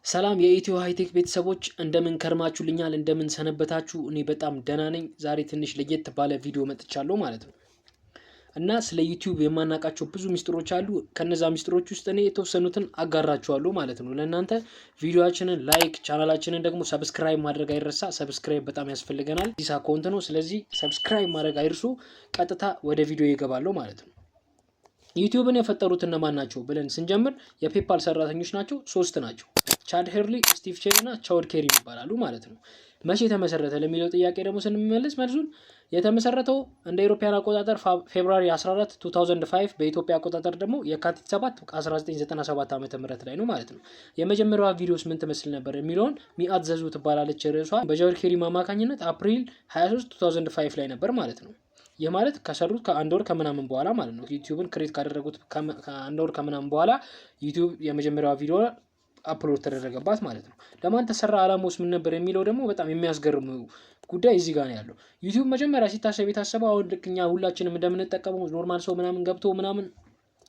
ሰላም የኢትዮ ሃይቴክ ቤተሰቦች እንደምን ከርማችሁልኛል እንደምን ሰነበታችሁ እኔ በጣም ደህና ነኝ ዛሬ ትንሽ ለየት ባለ ቪዲዮ መጥቻለሁ ማለት ነው። እና ስለ ዩቲዩብ የማናውቃቸው ብዙ ሚስጥሮች አሉ ከነዛ ሚስጥሮች ውስጥ እኔ የተወሰኑትን አጋራችኋለሁ ማለት ነው። ለእናንተ ቪዲዮአችንን ላይክ ቻናላችንን ደግሞ ሰብስክራይብ ማድረግ አይረሳ ሰብስክራይብ በጣም ያስፈልገናል ዲስ አካውንት ነው ስለዚህ ሰብስክራይብ ማድረግ አይርሱ ቀጥታ ወደ ቪዲዮ ይገባለሁ ማለት ነው። ዩቲዩብን የፈጠሩት እነማን ናቸው ብለን ስንጀምር የፔፓል ሰራተኞች ናቸው ሶስት ናቸው ቻድ ሄርሊ ስቲቭ ቼን እና ቻውድ ኬሪ ይባላሉ ማለት ነው። መቼ ተመሰረተ ለሚለው ጥያቄ ደግሞ ስንመለስ መልሱን የተመሰረተው እንደ ኢሮፒያን አቆጣጠር ፌብሩዋሪ 14 2005 በኢትዮጵያ አቆጣጠር ደግሞ የካቲት 7 1997 ዓ.ም ላይ ነው ማለት ነው። የመጀመሪያዋ ቪዲዮስ ምን ትመስል ነበር የሚለውን ሚአት ዘዙ ትባላለች ርዕሷ በቻውድ ኬሪ አማካኝነት አፕሪል 23 2005 ላይ ነበር ማለት ነው። ይህ ማለት ከሰሩት ከአንድ ወር ከምናምን በኋላ ማለት ነው። ዩቲዩብን ክሬት ካደረጉት ከአንድ ወር ከምናምን በኋላ ዩቲዩብ የመጀመሪያዋ ቪዲዮ አፕሎድ ተደረገባት ማለት ነው። ለማን ተሰራ አላማውስ ምን ነበር የሚለው ደግሞ በጣም የሚያስገርም ጉዳይ እዚህ ጋር ነው ያለው። ዩቲዩብ መጀመሪያ ሲታሰብ የታሰበው አሁን ልክኛ ሁላችንም እንደምንጠቀመው ኖርማል ሰው ምናምን ገብቶ ምናምን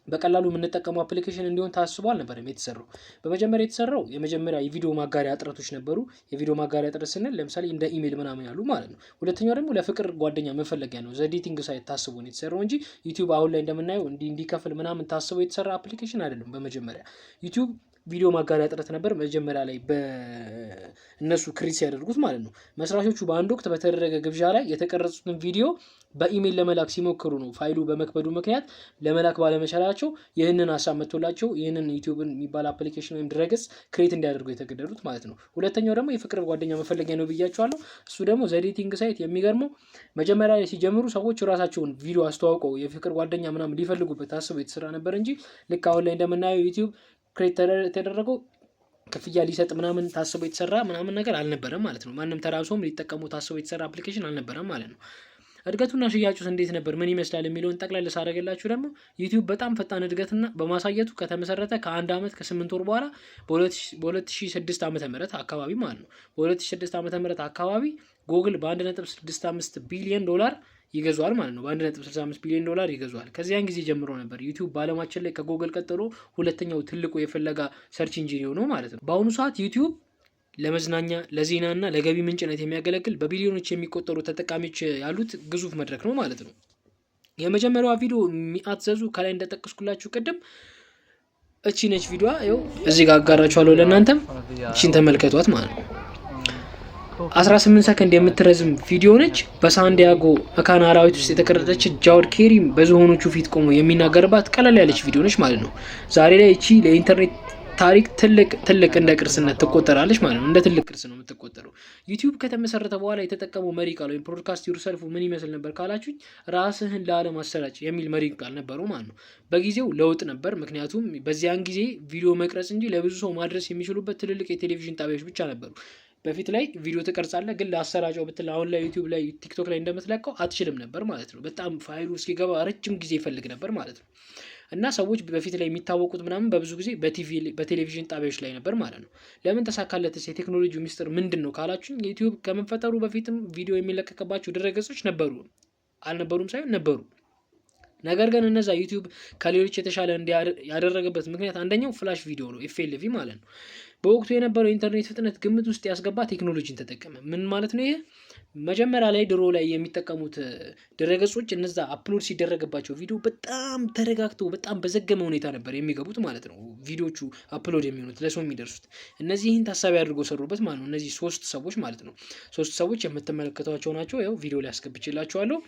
በቀላሉ የምንጠቀመው አፕሊኬሽን እንዲሆን ታስቦ አልነበረም የተሰራው። በመጀመሪያ የተሰራው የመጀመሪያ የቪዲዮ ማጋሪያ ጥረቶች ነበሩ። የቪዲዮ ማጋሪያ ጥረት ስንል ለምሳሌ እንደ ኢሜል ምናምን ያሉ ማለት ነው። ሁለተኛው ደግሞ ለፍቅር ጓደኛ መፈለጊያ ነው። ዘ ሳይት ታስቦ ነው የተሰራው እንጂ ዩቲዩብ አሁን ላይ እንደምናየው እንዲከፍል ምናምን ታስቦ የተሰራ አፕሊኬሽን አይደለም። በመጀመሪያ ዩቲዩብ ቪዲዮ ማጋሪያ ጥረት ነበር መጀመሪያ ላይ በእነሱ ክሪት ያደርጉት ማለት ነው። መስራቾቹ በአንድ ወቅት በተደረገ ግብዣ ላይ የተቀረጹትን ቪዲዮ በኢሜል ለመላክ ሲሞክሩ ነው ፋይሉ በመክበዱ ምክንያት ለመላክ ባለመቻላቸው ይህንን ሀሳብ መጥቶላቸው ይህንን ዩቲዩብን የሚባል አፕሊኬሽን ወይም ድረገጽ ክሬት እንዲያደርጉ የተገደዱት ማለት ነው። ሁለተኛው ደግሞ የፍቅር ጓደኛ መፈለጊያ ነው ብያቸዋለሁ። እሱ ደግሞ ዘ ሳይት የሚገርመው መጀመሪያ ላይ ሲጀምሩ ሰዎች ራሳቸውን ቪዲዮ አስተዋውቀው የፍቅር ጓደኛ ምናምን ሊፈልጉበት ታስበው የተሰራ ነበር እንጂ ልክ አሁን ላይ እንደምናየው ዩቲዩብ ክሬት ተደረገው ክፍያ ሊሰጥ ምናምን ታስቦ የተሰራ ምናምን ነገር አልነበረም ማለት ነው። ማንም ተራሶም ሊጠቀሙ ታስቦ የተሰራ አፕሊኬሽን አልነበረም ማለት ነው። እድገቱና ሽያጩስ እንዴት ነበር ምን ይመስላል የሚለውን ጠቅላላ ሳረጋላችሁ ደግሞ ዩቲዩብ በጣም ፈጣን እድገትና በማሳየቱ ከተመሰረተ ከአንድ አመት ከ8 ወር በኋላ በ2006 ዓ.ም አካባቢ ማለት ነው በ2006 ዓ.ም አካባቢ ጉግል በ1.65 ቢሊዮን ዶላር ይገዛዋል ማለት ነው። በ1.65 ቢሊዮን ዶላር ይገዛዋል። ከዚያን ጊዜ ጀምሮ ነበር ዩቲዩብ በአለማችን ላይ ከጉግል ቀጥሎ ሁለተኛው ትልቁ የፍለጋ ሰርች ኢንጂን ሆኖ ማለት ነው። በአሁኑ ሰዓት ዩቲዩብ ለመዝናኛ ለዜናና ለገቢ ምንጭነት የሚያገለግል በቢሊዮኖች የሚቆጠሩ ተጠቃሚዎች ያሉት ግዙፍ መድረክ ነው ማለት ነው። የመጀመሪያዋ ቪዲዮ ሚአት ዘዙ ከላይ እንደጠቀስኩላችሁ ቅድም እቺ ነች ቪዲዮዋ ይኸው እዚህ ጋር አጋራችኋለሁ ለእናንተም እቺን ተመልከቷት ማለት ነው። 18 ሰከንድ የምትረዝም ቪዲዮ ነች። በሳንዲያጎ መካነ አራዊት ውስጥ የተቀረጸች ቻውድ ኬሪ በዝሆኖቹ ፊት ቆሞ የሚናገርባት ቀለል ያለች ቪዲዮ ነች ማለት ነው። ዛሬ ላይ እቺ ለኢንተርኔት ታሪክ ትልቅ እንደ ቅርስነት ትቆጠራለች ማለት ነው። እንደ ትልቅ ቅርስ ነው የምትቆጠረው። ዩቲዩብ ከተመሰረተ በኋላ የተጠቀመው መሪ ቃል ወይም ብሮድካስት ዩርሰልፍ ምን ይመስል ነበር ካላችሁኝ ራስህን ለዓለም አሰራጭ የሚል መሪ ቃል ነበረው ማለት ነው። በጊዜው ለውጥ ነበር። ምክንያቱም በዚያን ጊዜ ቪዲዮ መቅረጽ እንጂ ለብዙ ሰው ማድረስ የሚችሉበት ትልልቅ የቴሌቪዥን ጣቢያዎች ብቻ ነበሩ። በፊት ላይ ቪዲዮ ተቀርጻለህ ግን ለአሰራጫው ብትል አሁን ላይ ዩቲዩብ ላይ ቲክቶክ ላይ እንደምትለቀው አትችልም ነበር ማለት ነው። በጣም ፋይሉ እስኪገባ ረጅም ጊዜ ይፈልግ ነበር ማለት ነው። እና ሰዎች በፊት ላይ የሚታወቁት ምናምን በብዙ ጊዜ በቴሌቪዥን ጣቢያዎች ላይ ነበር ማለት ነው። ለምን ተሳካለትስ የቴክኖሎጂው ሚስጥር ምንድነው ካላችሁኝ ዩቲዩብ ከመፈጠሩ በፊትም ቪዲዮ የሚለቀቅባቸው ድረገጾች ነበሩ አልነበሩም ሳይሆን ነበሩ። ነገር ግን እነዛ ዩቲዩብ ከሌሎች የተሻለ ያደረገበት ምክንያት አንደኛው ፍላሽ ቪዲዮ ነው ኤፍኤልቪ ማለት ነው። በወቅቱ የነበረው ኢንተርኔት ፍጥነት ግምት ውስጥ ያስገባ ቴክኖሎጂን ተጠቀመ። ምን ማለት ነው ይሄ? መጀመሪያ ላይ ድሮ ላይ የሚጠቀሙት ድረገጾች እነዛ አፕሎድ ሲደረግባቸው ቪዲዮ በጣም ተረጋግተው በጣም በዘገመ ሁኔታ ነበር የሚገቡት ማለት ነው። ቪዲዮቹ አፕሎድ የሚሆኑት ለሰው የሚደርሱት እነዚህን ታሳቢ አድርገው ሰሩበት ማለት ነው። እነዚህ ሶስት ሰዎች ማለት ነው። ሶስት ሰዎች የምትመለከቷቸው ናቸው። ያው ቪዲዮ ላይ አስገብቼላችኋለሁ።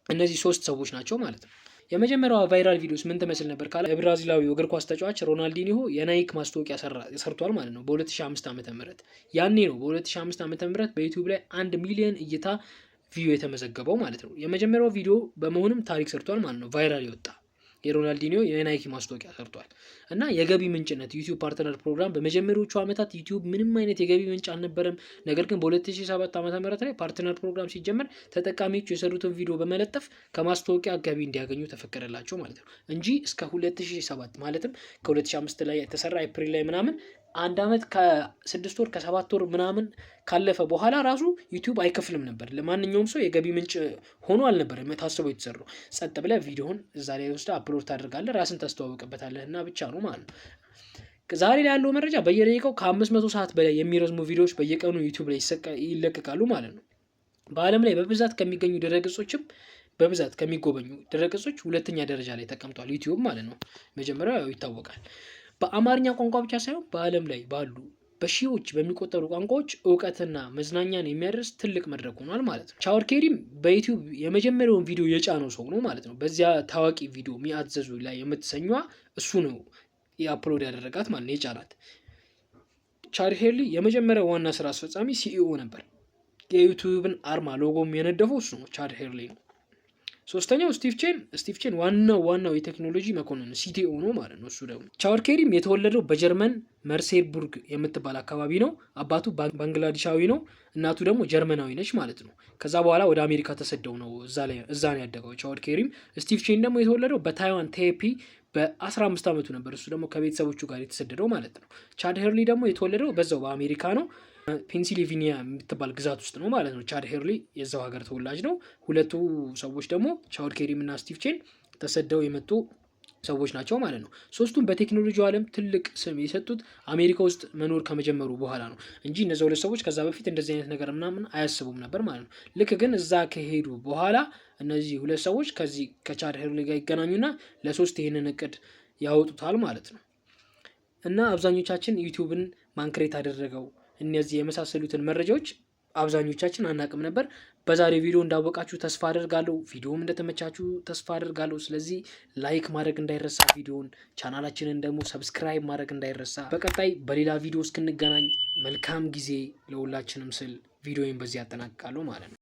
እነዚህ ሶስት ሰዎች ናቸው ማለት ነው። የመጀመሪያው ቫይራል ቪዲዮስ ምን ተመስል ነበር ካለ የብራዚላዊው እግር ኳስ ተጫዋች ሮናልዲኒሆ የናይክ ማስታወቂያ ሰርቷል ማለት ነው በ2005 ዓ.ም ያኔ ነው በ2005 ዓ.ም በዩቲዩብ ላይ 1 ሚሊዮን እይታ ቪዲዮ የተመዘገበው ማለት ነው። የመጀመሪያው ቪዲዮ በመሆንም ታሪክ ሰርቷል ማለት ነው። ቫይራል ይወጣ የሮናልዲኒዮ የናይክ ማስታወቂያ ሰርቷል። እና የገቢ ምንጭነት ዩቲዩብ ፓርትነር ፕሮግራም በመጀመሪያዎቹ አመታት ዩቲዩብ ምንም አይነት የገቢ ምንጭ አልነበረም። ነገር ግን በ2007 ዓ.ም ላይ ፓርትነር ፕሮግራም ሲጀመር ተጠቃሚዎች የሰሩትን ቪዲዮ በመለጠፍ ከማስታወቂያ ገቢ እንዲያገኙ ተፈቀደላቸው ማለት ነው እንጂ እስከ 2007 ማለትም ከ2005 ላይ የተሰራ ኤፕሪል ላይ ምናምን አንድ አመት ከ6 ወር ከ7 ወር ምናምን ካለፈ በኋላ ራሱ ዩቲዩብ አይከፍልም ነበር። ለማንኛውም ሰው የገቢ ምንጭ ሆኖ አልነበረም ታስበው የተሰራው። ጸጥ ብለህ ቪዲዮን እዛ ላይ ወስደህ አፕሎድ ታደርጋለህ ራስን ታስተዋውቅበታለህ እና ብቻ ነው ማለት ነው። ዛሬ ላይ ያለው መረጃ በየደቂቃው ከ500 ሰዓት በላይ የሚረዝሙ ቪዲዮዎች በየቀኑ ዩቲዩብ ላይ ይለቀቃሉ ማለት ነው። በዓለም ላይ በብዛት ከሚገኙ ድረገጾችም በብዛት ከሚጎበኙ ድረገጾች ሁለተኛ ደረጃ ላይ ተቀምጧል ዩቲዩብ ማለት ነው። መጀመሪያው ያው ይታወቃል። በአማርኛ ቋንቋ ብቻ ሳይሆን በዓለም ላይ ባሉ በሺዎች በሚቆጠሩ ቋንቋዎች እውቀትና መዝናኛን የሚያደርስ ትልቅ መድረክ ሆኗል ማለት ነው። ሻወር ኬሪም በዩቲዩብ የመጀመሪያውን ቪዲዮ የጫነው ሰው ነው ማለት ነው። በዚያ ታዋቂ ቪዲዮ ሚአዘዙ ላይ የምትሰኟ እሱ ነው የአፕሎድ ያደረጋት ማለት ነው፣ የጫናት። ቻድ ሄርሊ የመጀመሪያው ዋና ስራ አስፈጻሚ ሲኢኦ ነበር። የዩቲዩብን አርማ ሎጎም የነደፈው እሱ ነው፣ ቻድ ሄርሊ ነው። ሶስተኛው ስቲቭ ቼን ዋናው የቴክኖሎጂ መኮንን ሲቲኦ ነው ማለት ነው። እሱ ደግሞ ሻወር ኬሪም የተወለደው በጀርመን መርሴልቡርግ የምትባል አካባቢ ነው። አባቱ ባንግላዴሻዊ ነው፣ እናቱ ደግሞ ጀርመናዊ ነች ማለት ነው። ከዛ በኋላ ወደ አሜሪካ ተሰደው ነው እዛ ነው ያደገው ሻወር ኬሪም። ስቲቭ ቼን ደግሞ የተወለደው በታይዋን ቴፒ በ15 ዓመቱ ነበር። እሱ ደግሞ ከቤተሰቦቹ ጋር የተሰደደው ማለት ነው። ቻድ ሄርሊ ደግሞ የተወለደው በዛው በአሜሪካ ነው፣ ፔንሲልቬኒያ የምትባል ግዛት ውስጥ ነው ማለት ነው። ቻድ ሄርሊ የዛው ሀገር ተወላጅ ነው። ሁለቱ ሰዎች ደግሞ ሻወር ኬሪም እና ስቲቭ ቼን ተሰደው የመጡ ሰዎች ናቸው ማለት ነው። ሶስቱም በቴክኖሎጂ ዓለም ትልቅ ስም የሰጡት አሜሪካ ውስጥ መኖር ከመጀመሩ በኋላ ነው እንጂ እነዚህ ሁለት ሰዎች ከዛ በፊት እንደዚህ አይነት ነገር ምናምን አያስቡም ነበር ማለት ነው። ልክ ግን እዛ ከሄዱ በኋላ እነዚህ ሁለት ሰዎች ከዚህ ከቻድ ሄርሊ ጋር ይገናኙና ለሶስት ይሄንን እቅድ ያወጡታል ማለት ነው። እና አብዛኞቻችን ዩቲዩብን ማንክሬት አደረገው እነዚህ የመሳሰሉትን መረጃዎች አብዛኞቻችን አናቅም ነበር። በዛሬ ቪዲዮ እንዳወቃችሁ ተስፋ አደርጋለሁ። ቪዲዮም እንደተመቻችሁ ተስፋ አደርጋለሁ። ስለዚህ ላይክ ማድረግ እንዳይረሳ፣ ቪዲዮን ቻናላችንን ደግሞ ሰብስክራይብ ማድረግ እንዳይረሳ። በቀጣይ በሌላ ቪዲዮ እስክንገናኝ መልካም ጊዜ ለሁላችንም ስል ቪዲዮን በዚህ ያጠናቅቃለሁ ማለት ነው።